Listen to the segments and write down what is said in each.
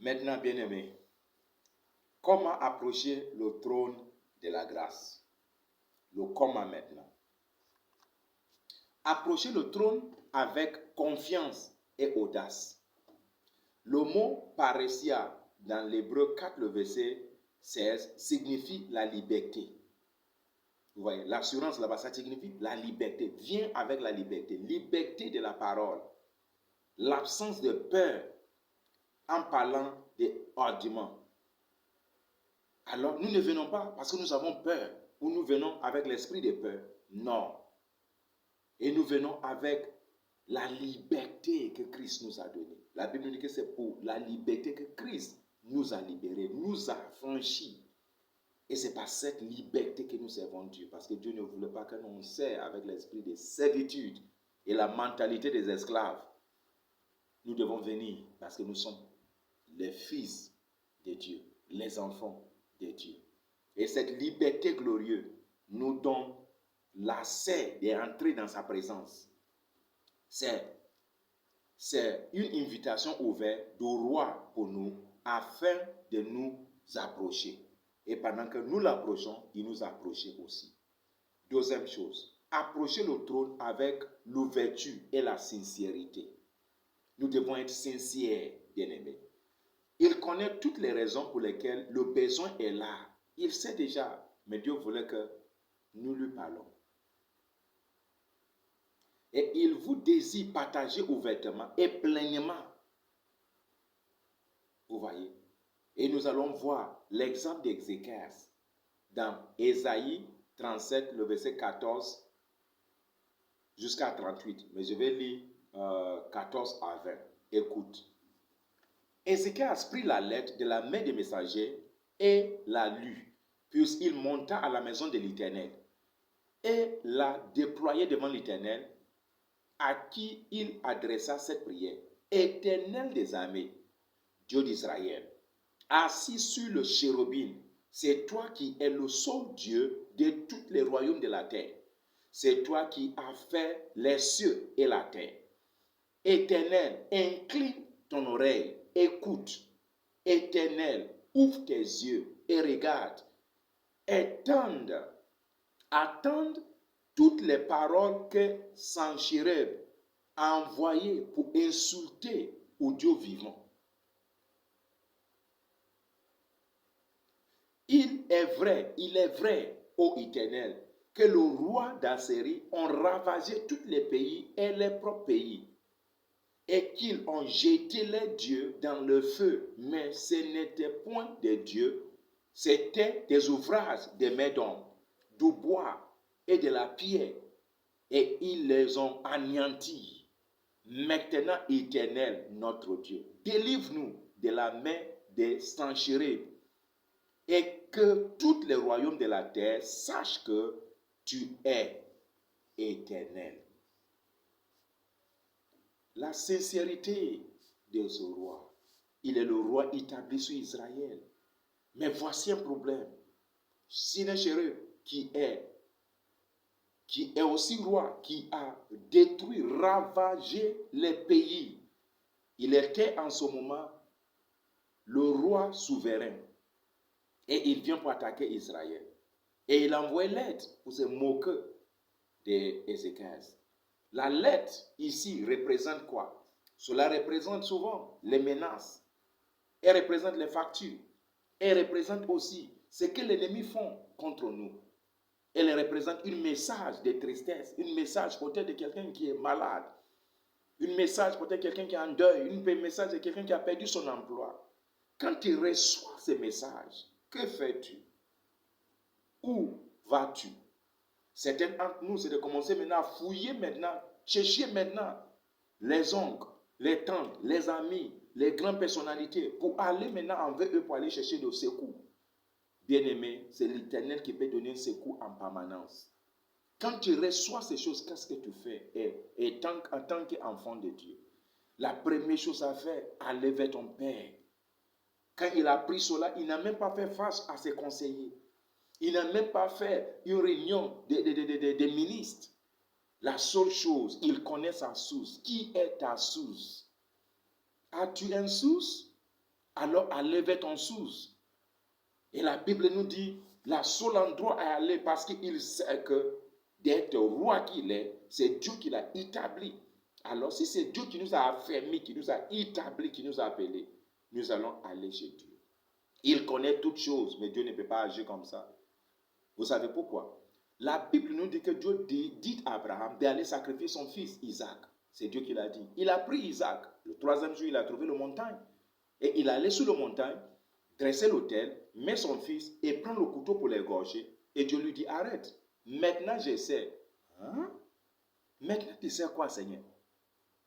Maintenant, bien-aimés, comment approcher le trône de la grâce? Le comment maintenant. Approcher le trône avec confiance et audace. Le mot parousia dans l'Hébreu 4, le verset 16, signifie la liberté. Vous voyez, l'assurance là-bas, ça signifie la liberté. Viens avec la liberté. Liberté de la parole. L'absence de peur en parlant des arguments. Alors, nous ne venons pas parce que nous avons peur ou nous venons avec l'esprit de peur. Non. Et nous venons avec la liberté que Christ nous a donnée. La Bible nous dit que c'est pour la liberté que Christ nous a libérés, nous a franchis. Et c'est par cette liberté que nous servons Dieu. Parce que Dieu ne voulait pas que l'on sert avec l'esprit de servitude et la mentalité des esclaves. Nous devons venir parce que nous sommes les fils de Dieu, les enfants de Dieu. Et cette liberté glorieuse nous donne l'accès d'entrer dans sa présence. C'est une invitation ouverte du roi pour nous afin de nous approcher. Et pendant que nous l'approchons, il nous approche aussi. Deuxième chose, approcher le trône avec l'ouverture et la sincérité. Nous devons être sincères, bien-aimés. Il connaît toutes les raisons pour lesquelles le besoin est là. Il sait déjà, mais Dieu voulait que nous lui parlons. Et il vous désire partager ouvertement et pleinement. Vous voyez? Et nous allons voir l'exemple d'Ézéchias dans Ésaïe 37, le verset 14 jusqu'à 38. Mais je vais lire 14 à 20. Écoute. Ézéchias prit la lettre de la main des messagers et la lut, puisqu'il monta à la maison de l'Éternel et la déploya devant l'Éternel, à qui il adressa cette prière. Éternel des armées, Dieu d'Israël, assis sur le chérubin, c'est toi qui es le seul Dieu de tous les royaumes de la terre. C'est toi qui as fait les cieux et la terre. Éternel, incline ton oreille, écoute. Éternel, ouvre tes yeux et regarde. Attende toutes les paroles que Sanchérib a envoyées pour insulter au Dieu vivant. Il est vrai, ô Éternel, que le roi d'Assyrie ont ravagé tous les pays et les propres pays, et qu'ils ont jeté les dieux dans le feu, mais ce n'était point des dieux, c'était des ouvrages des mains d'hommes, du bois et de la pierre, et ils les ont anéantis. Maintenant, Éternel, notre Dieu, délivre-nous de la main des Sanchérib, et que tous les royaumes de la terre sachent que tu es éternel. La sincérité de ce roi. Il est le roi établi sur Israël. Mais voici un problème. Sennacherib, qui est aussi roi, qui a détruit, ravagé les pays. Il était en ce moment le roi souverain. Et il vient pour attaquer Israël. Et il envoie l'aide pour se moquer d'Ézéchias. La lettre ici représente quoi? Cela représente souvent les menaces. Elle représente les factures. Elle représente aussi ce que l'ennemi font contre nous. Elle représente un message de tristesse, un message peut-être de quelqu'un qui est malade, un message peut-être de quelqu'un qui est en deuil, un message de quelqu'un qui a perdu son emploi. Quand tu reçois ces messages, que fais-tu? Où vas-tu? Certains d'entre nous, c'est de commencer maintenant à fouiller maintenant, chercher maintenant les oncles, les tantes, les amis, les grandes personnalités, pour aller maintenant envers eux, pour aller chercher le secours. Bien-aimé, c'est l'Éternel qui peut donner un secours en permanence. Quand tu reçois ces choses, qu'est-ce que tu fais? En tant qu'enfant de Dieu, la première chose à faire, aller vers ton Père. Quand il a appris cela, il n'a même pas fait face à ses conseillers. Il n'a même pas fait une réunion des ministres. La seule chose, il connaît sa source. Qui est ta source? As-tu une source? alors allez vers ton source. Et la Bible nous dit, la seule endroit à aller, parce qu'il sait que d'être roi qu'il est, c'est Dieu qui l'a établi. Alors si c'est Dieu qui nous a affermis, qui nous a établis, qui nous a appelés, nous allons aller chez Dieu. Il connaît toutes choses, mais Dieu ne peut pas agir comme ça. Vous savez pourquoi? La Bible nous dit que Dieu dit à Abraham d'aller sacrifier son fils Isaac. C'est Dieu qui l'a dit. Il a pris Isaac. Le troisième jour, il a trouvé la montagne. Et il allait sur la montagne, dresser l'autel, met son fils et prend le couteau pour l'égorger. Et Dieu lui dit, arrête. Maintenant, je sais. Hein? Maintenant, tu sais quoi, Seigneur?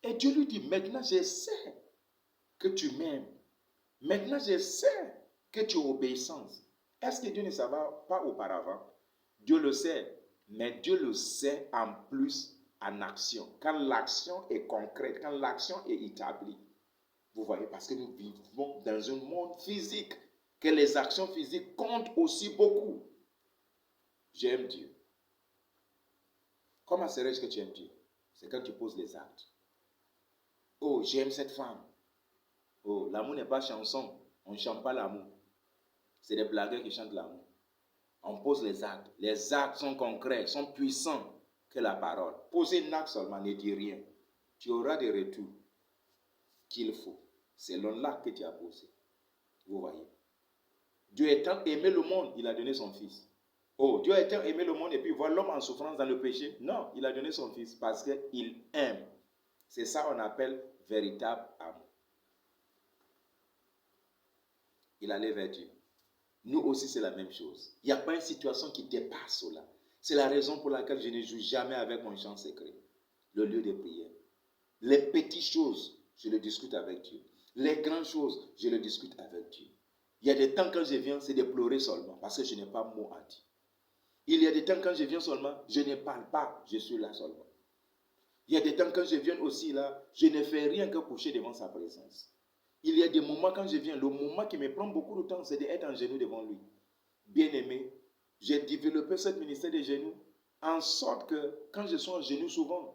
Et Dieu lui dit, maintenant, je sais que tu m'aimes. Maintenant, je sais que tu es obéissance. Est-ce que Dieu ne savait pas auparavant? Dieu le sait, mais Dieu le sait en plus en action. Quand l'action est concrète, quand l'action est établie. Vous voyez, parce que nous vivons dans un monde physique, que les actions physiques comptent aussi beaucoup. J'aime Dieu. Comment serait-ce que tu aimes Dieu? C'est quand tu poses les actes. Oh, j'aime cette femme. Oh, l'amour n'est pas chanson. On ne chante pas l'amour. C'est des blagueurs qui chantent l'amour. On pose les actes. Les actes sont concrets, sont puissants que la parole. Poser un acte seulement ne dit rien. Tu auras des retours qu'il faut. Selon l'acte que tu as posé. Vous voyez. Dieu étant aimé le monde, il a donné son fils. Oh, Dieu étant aimé le monde et puis voir l'homme en souffrance dans le péché. Non, il a donné son fils parce qu'il aime. C'est ça qu'on appelle véritable amour. Il allait vers Dieu. Nous aussi, c'est la même chose. Il n'y a pas une situation qui dépasse cela. C'est la raison pour laquelle je ne joue jamais avec mon chant secret. Le lieu de prière. Les petites choses, je le discute avec Dieu. Les grandes choses, je le discute avec Dieu. Il y a des temps quand je viens, c'est de pleurer seulement, parce que je n'ai pas mot à dire. Il y a des temps quand je viens seulement, je ne parle pas, je suis là seulement. Il y a des temps quand je viens aussi là, je ne fais rien que coucher devant sa présence. Il y a des moments quand je viens, le moment qui me prend beaucoup de temps, c'est d'être en genoux devant lui. Bien-aimé, j'ai développé ce ministère des genoux en sorte que quand je suis en genoux souvent,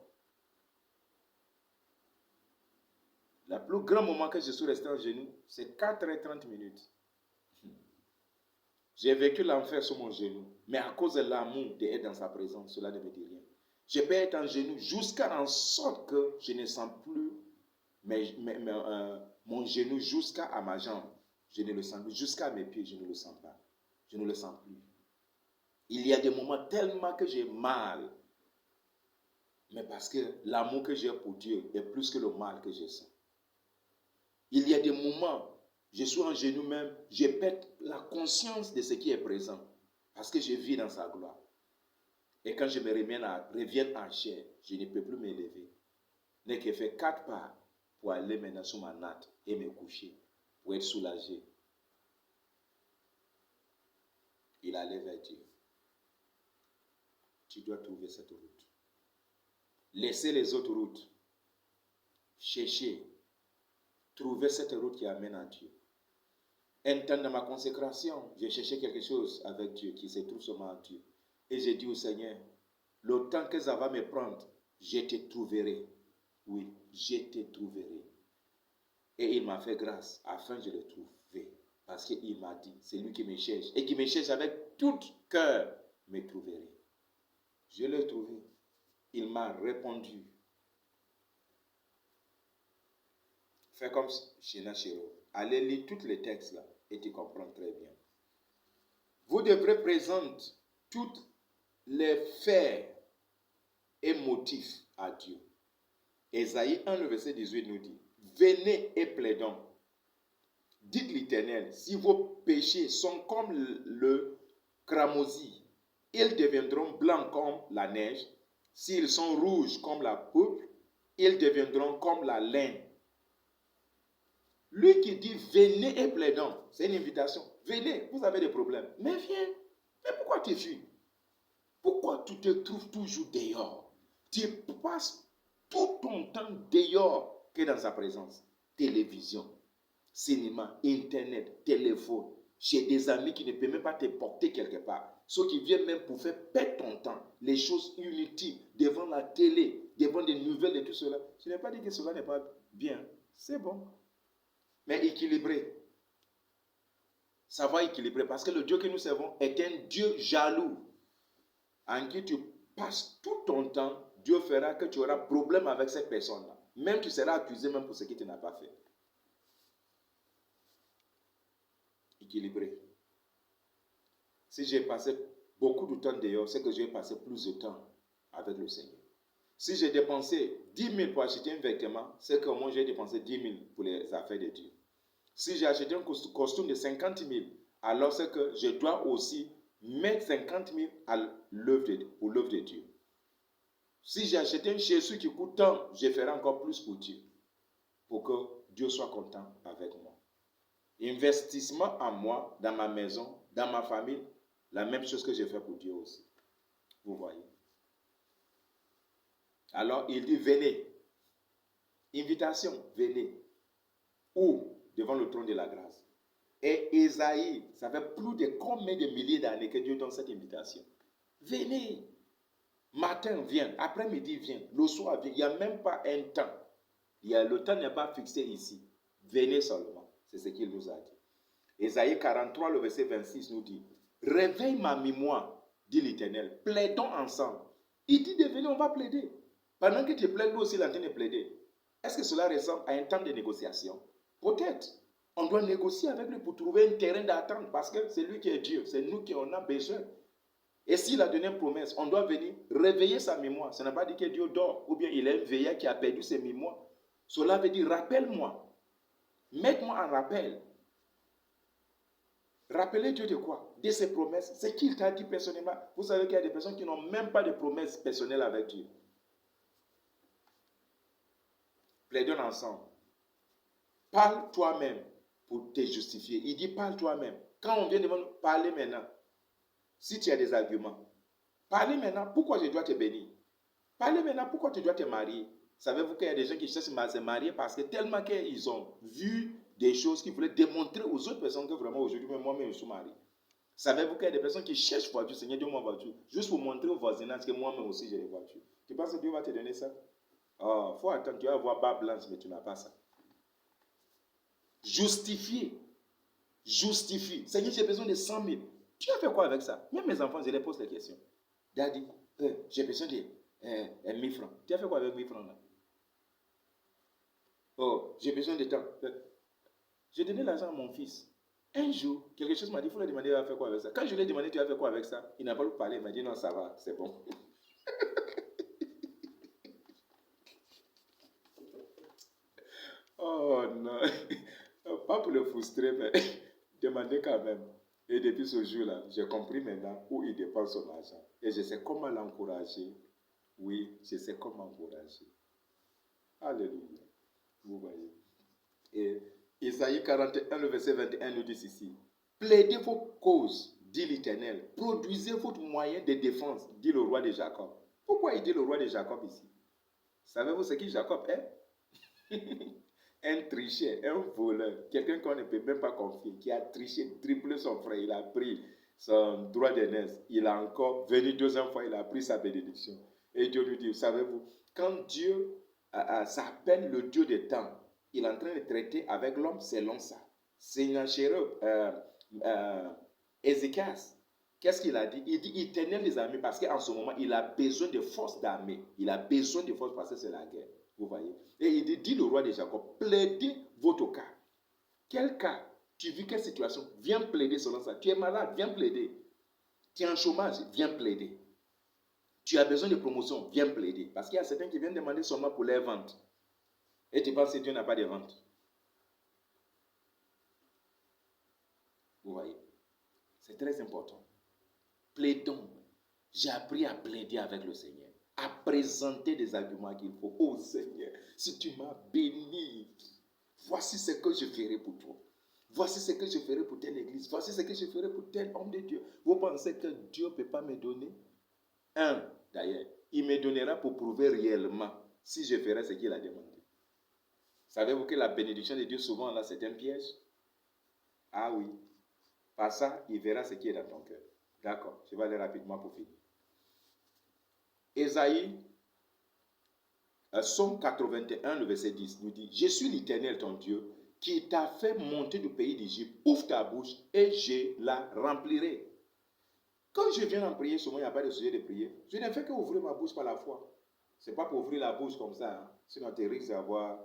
le plus grand moment que je suis resté en genoux, c'est 4h30. J'ai vécu l'enfer sur mon genou, mais à cause de l'amour d'être dans sa présence, cela ne me dit rien. Je peux être en genoux jusqu'à en sorte que je ne sens plus mon genou jusqu'à ma jambe. Je ne le sens plus. Jusqu'à mes pieds, je ne le sens pas. Je ne le sens plus. Il y a des moments tellement que j'ai mal. Mais parce que l'amour que j'ai pour Dieu est plus que le mal que je sens. Il y a des moments, je suis en genoux même, je perds la conscience de ce qui est présent. Parce que je vis dans sa gloire. Et quand je me reviens en chair, je ne peux plus m'élever. Je n'ai que fait 4 pas pour aller maintenant sur ma natte et me coucher, pour être soulagé. Il allait vers Dieu. Tu dois trouver cette route. Laissez les autres routes. Cherchez. Trouvez cette route qui amène à Dieu. Un temps dans ma consécration, j'ai cherché quelque chose avec Dieu qui se trouve seulement en Dieu. Et j'ai dit au Seigneur, le temps que ça va me prendre, je te trouverai. Oui, je te trouverai. Et il m'a fait grâce afin que je le trouve. Parce qu'il m'a dit, c'est lui qui me cherche. Et qui me cherche avec tout cœur, me trouverai. Je l'ai trouvé. Il m'a répondu. Fais comme Shena Shiro. Allez lire tous les textes là et tu comprends très bien. Vous devrez présenter tous les faits et motifs à Dieu. Ésaïe 1, le verset 18 nous dit, venez et plaidons. Dites l'Éternel, si vos péchés sont comme le cramoisi, ils deviendront blancs comme la neige. S'ils sont rouges comme la pourpre, ils deviendront comme la laine. Lui qui dit venez et plaidons, c'est une invitation. Venez, vous avez des problèmes. Mais viens. Mais pourquoi tu fuis? Pourquoi tu te trouves toujours dehors? Tu passes tout ton temps dehors que dans sa présence. Télévision, cinéma, internet, téléphone, chez des amis qui ne peuvent même pas te porter quelque part. Ceux qui viennent même pour faire perdre ton temps. Les choses inutiles, devant la télé, devant des nouvelles et tout cela. Je n'ai pas dit que cela n'est pas bien. C'est bon. Mais équilibré. savoir équilibrer. Parce que le Dieu que nous servons est un Dieu jaloux, en qui tu passes tout ton temps. Dieu fera que tu auras problème avec cette personne-là. Même tu seras accusé même pour ce que tu n'as pas fait. Équilibré. Si j'ai passé beaucoup de temps dehors, c'est que j'ai passé plus de temps avec le Seigneur. Si j'ai dépensé 10 000 pour acheter un vêtement, c'est que moi j'ai dépensé 10 000 pour les affaires de Dieu. Si j'ai acheté un costume de 50 000, alors c'est que je dois aussi mettre 50 000 pour l'œuvre de Dieu. Si j'ai acheté un Jésus qui coûte tant, je ferai encore plus pour Dieu, pour que Dieu soit content avec moi. Investissement en moi, dans ma maison, dans ma famille, la même chose que je fais pour Dieu aussi. Vous voyez. Alors il dit, venez. Invitation, venez. Où? Devant le trône de la grâce. Et Esaïe, ça fait plus de combien de milliers d'années que Dieu donne cette invitation. Venez. Matin, viens. Après-midi, viens. Le soir, viens. Il n'y a même pas un temps. Le temps n'est pas fixé ici. Venez seulement. C'est ce qu'il nous a dit. Esaïe 43, le verset 26 nous dit, réveille ma mémoire, dit l'Éternel. Plaidons ensemble. Il dit de venir, on va plaider. Pendant que tu plaides, nous aussi, l'antenne est plaidée. Est-ce que cela ressemble à un temps de négociation? Peut-être. On doit négocier avec lui pour trouver un terrain d'attente parce que c'est lui qui est Dieu. C'est nous qui en avons besoin. Et s'il a donné une promesse, on doit venir réveiller sa mémoire. Ça n'a pas dit que Dieu dort ou bien il est un veilleur qui a perdu ses mémoires. Cela veut dire rappelle-moi. Mets-moi en rappel. Rappelez Dieu de quoi? De ses promesses. C'est qu'il t'a dit personnellement. Vous savez qu'il y a des personnes qui n'ont même pas de promesses personnelles avec Dieu. Plaidons ensemble. Parle toi-même pour te justifier. Il dit parle toi-même. Quand on vient devant nous, parlez maintenant. Si tu as des arguments. Parlez maintenant. Pourquoi je dois te bénir? Parlez maintenant. Pourquoi tu dois te marier? Savez-vous qu'il y a des gens qui cherchent à se marier parce que tellement qu'ils ont vu des choses qu'ils voulaient démontrer aux autres personnes que vraiment aujourd'hui, moi-même, je suis marié. Savez-vous qu'il y a des personnes qui cherchent voiture, Seigneur, donne-moi voiture, juste pour montrer au voisinage que moi-même aussi j'ai des voitures. Tu penses que Dieu va te donner ça? Oh, faut attendre, tu vas avoir barbe blanche, mais tu n'as pas ça. Justifier. Justifie. Seigneur, j'ai besoin de 100 000. Tu as fait quoi avec ça? Même mes enfants, je les pose des questions. Daddy, j'ai besoin de 1000 francs. Tu as fait quoi avec 1000 francs là? Oh, j'ai besoin de temps. J'ai donné l'argent à mon fils. Un jour, quelque chose m'a dit, il faut lui demander, tu vas faire quoi avec ça? Quand je lui ai demandé, tu vas faire quoi avec ça? Il n'a pas voulu parler, il m'a dit, non, ça va, c'est bon. Oh non, pas pour le frustrer, mais demandez quand même. Et depuis ce jour-là, j'ai compris maintenant où il dépense son argent. Et je sais comment l'encourager. Oui, je sais comment encourager. Alléluia. Vous voyez. Et Isaïe 41, le verset 21 nous dit ici, plaidez vos causes, dit l'Éternel. Produisez votre moyen de défense, dit le roi de Jacob. Pourquoi il dit le roi de Jacob ici? Savez-vous ce qui Jacob est? Un tricheur, un voleur, quelqu'un qu'on ne peut même pas confier, qui a triché, triplé son frère, il a pris son droit d'aînesse, il a encore venu deuxième fois, il a pris sa bénédiction. Et Dieu lui dit, savez-vous, quand Dieu s'appelle le Dieu des temps, il est en train de traiter avec l'homme selon ça. Sennacherib, Ézéchias, qu'est-ce qu'il a dit? Il dit éternel des armées parce qu'en ce moment, il a besoin de forces d'armée. Il a besoin de forces parce que c'est la guerre. Vous voyez? Et il dit le roi de Jacob, plaidez votre cas. Quel cas? Tu vis quelle situation? Viens plaider selon ça. Tu es malade? Viens plaider. Tu es en chômage? Viens plaider. Tu as besoin de promotion? Viens plaider. Parce qu'il y a certains qui viennent demander seulement pour les ventes. Et tu penses que Dieu n'a pas de vente. Vous voyez? C'est très important. Plaidons. J'ai appris à plaider avec le Seigneur. À présenter des arguments qu'il faut. Oh Seigneur, si tu m'as béni, voici ce que je ferai pour toi. Voici ce que je ferai pour telle église. Voici ce que je ferai pour tel homme de Dieu. Vous pensez que Dieu ne peut pas me donner? D'ailleurs, il me donnera pour prouver réellement si je ferai ce qu'il a demandé. Savez-vous que la bénédiction de Dieu, souvent, là, c'est un piège? Ah oui. Par ça, il verra ce qui est dans ton cœur. D'accord, je vais aller rapidement pour finir. Ésaïe, Psaume 81, le verset 10, nous dit, je suis l'Éternel ton Dieu, qui t'a fait monter du pays d'Égypte, ouvre ta bouche et je la remplirai. Quand je viens en prier, souvent il n'y a pas de sujet de prier. Je ne fais qu'ouvrir ma bouche par la foi. Ce n'est pas pour ouvrir la bouche comme ça. Hein. Sinon, tu risques d'avoir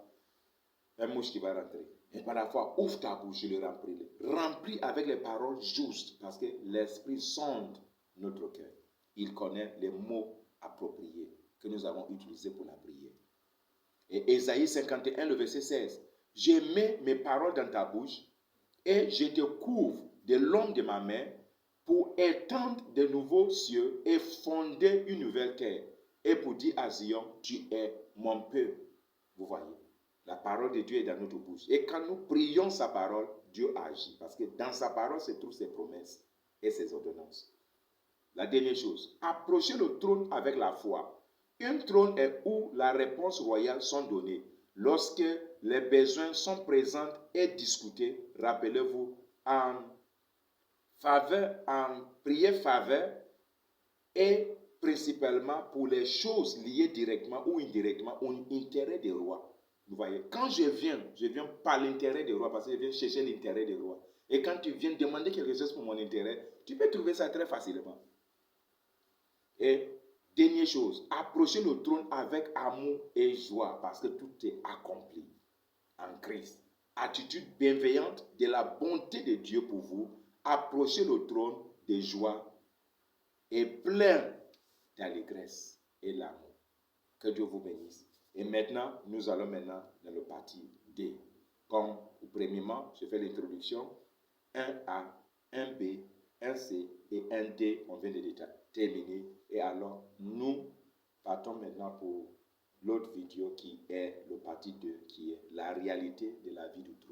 un mouche qui va rentrer. Mais par la foi, ouvre ta bouche, je le remplirai. Remplis avec les paroles justes, parce que l'Esprit sonde notre cœur. Il connaît les mots appropriés que nous avons utilisés pour la prière. Et Ésaïe 51, le verset 16. Je mets mes paroles dans ta bouche et je te couvre de l'ombre de ma main pour étendre de nouveaux cieux et fonder une nouvelle terre. Et pour dire à Zion, tu es mon peuple. Vous voyez, la parole de Dieu est dans notre bouche. Et quand nous prions sa parole, Dieu agit. Parce que dans sa parole se trouvent ses promesses et ses ordonnances. La dernière chose, approchez le trône avec la foi. Un trône est où la réponse royale sont données. Lorsque les besoins sont présents et discutés, rappelez-vous, en prière faveur et principalement pour les choses liées directement ou indirectement au intérêt des rois. Vous voyez, quand je viens par l'intérêt des rois parce que je viens chercher l'intérêt des rois. Et quand tu viens demander quelque chose pour mon intérêt, tu peux trouver ça très facilement. Et dernière chose, approchez le trône avec amour et joie parce que tout est accompli en Christ. Attitude bienveillante de la bonté de Dieu pour vous. Approchez le trône de joie et plein d'allégresse et l'amour. Que Dieu vous bénisse. Et maintenant, nous allons dans le partie D. Comme premièrement, je fais l'introduction, 1A, 1B, 1C et 1D, on vient de terminer. Et alors, nous partons maintenant pour l'autre vidéo qui est le partie 2, qui est la réalité de la vie du trône.